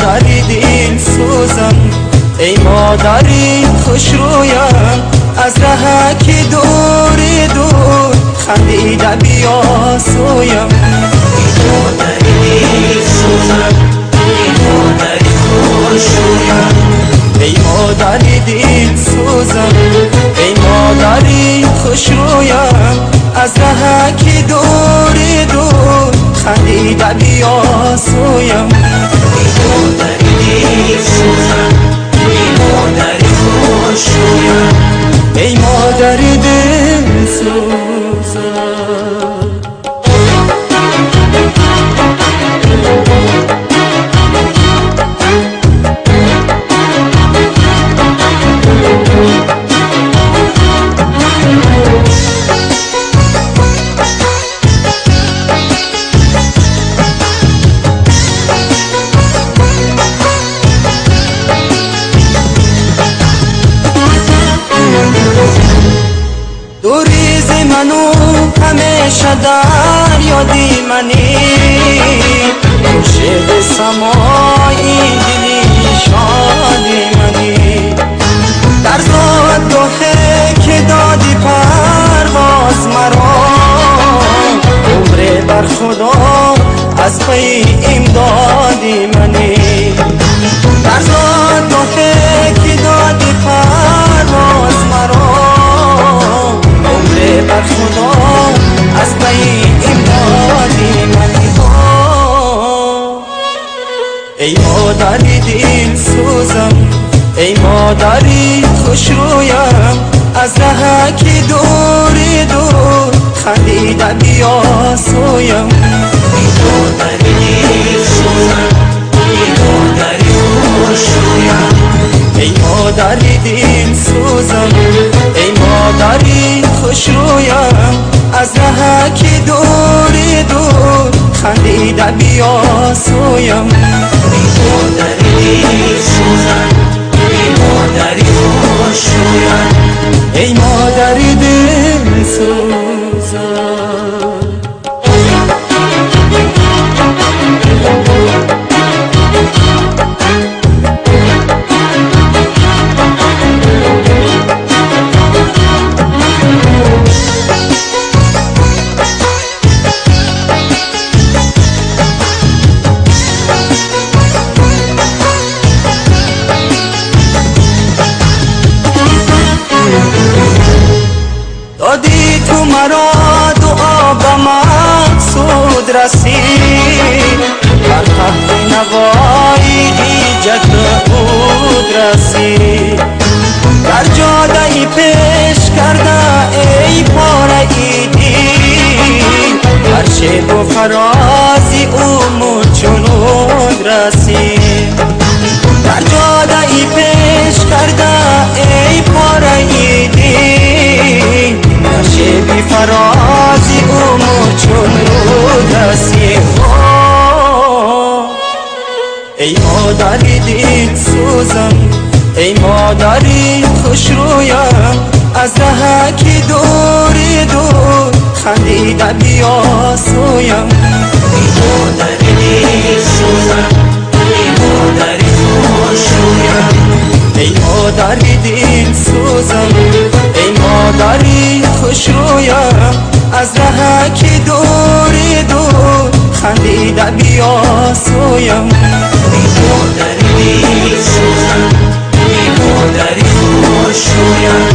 مادری دل سوزم، ای مادری خوش رویم، از ره که دور دور خندیده بیا سویم. ای مادری دل سوزم، ای مادری خوش رویم، ای مادری دل سوزم، ای مادری خوش رویم، از ره که دور دور خندیده بیا سویم. ای مادری دل سوزم، ای مادری خوش رویم، ای مادری دل سوزم. دوریز منو همیشه در یادی منی، خورشید سمایی دلی شادی منی، در زادگاهی که دادی پرواز مرا، عمر بر خدا از پی امدادی منی، در زادگاهی که دادی پرواز مرا، بر خدا از پی امدادی منی. ای مادری دل سوزم، ای مادری خوش رویم، از ره که دور دور خندیده بیا سویم. ای مادری دل سوزم، ای مادری خوش رویم، ای مادری دل سوزم، ای مادری خوش رویم، از ره که دور دور خندیده بیا سویم. ای مادری دل سوزم، ای مادری خوش رویم، ای مادری دل سوزم. دادی تو مرا دعا با مقصود رسید، بر تحت نوایی ایجاد بود رسید، در جاده پیش کرده ای پاره ایدی، هر شب و فرازی امور چنود رسید، در جاده پیش کرده ای پاره ایدی، شبی فرازی امور چنود رسید. ای مادری دل سوزم، ای مادری خوش رویم، از ره که دور دور خندیده بیا سویم. ای مادری دل سوزم، ای مادری خوش رویم، ای مادری دل سوزم، ای مادری خوش رویم، از ره که دور دور خندیده بیا سویم. ای مادری دل سوزم، ای مادری خوش رویم،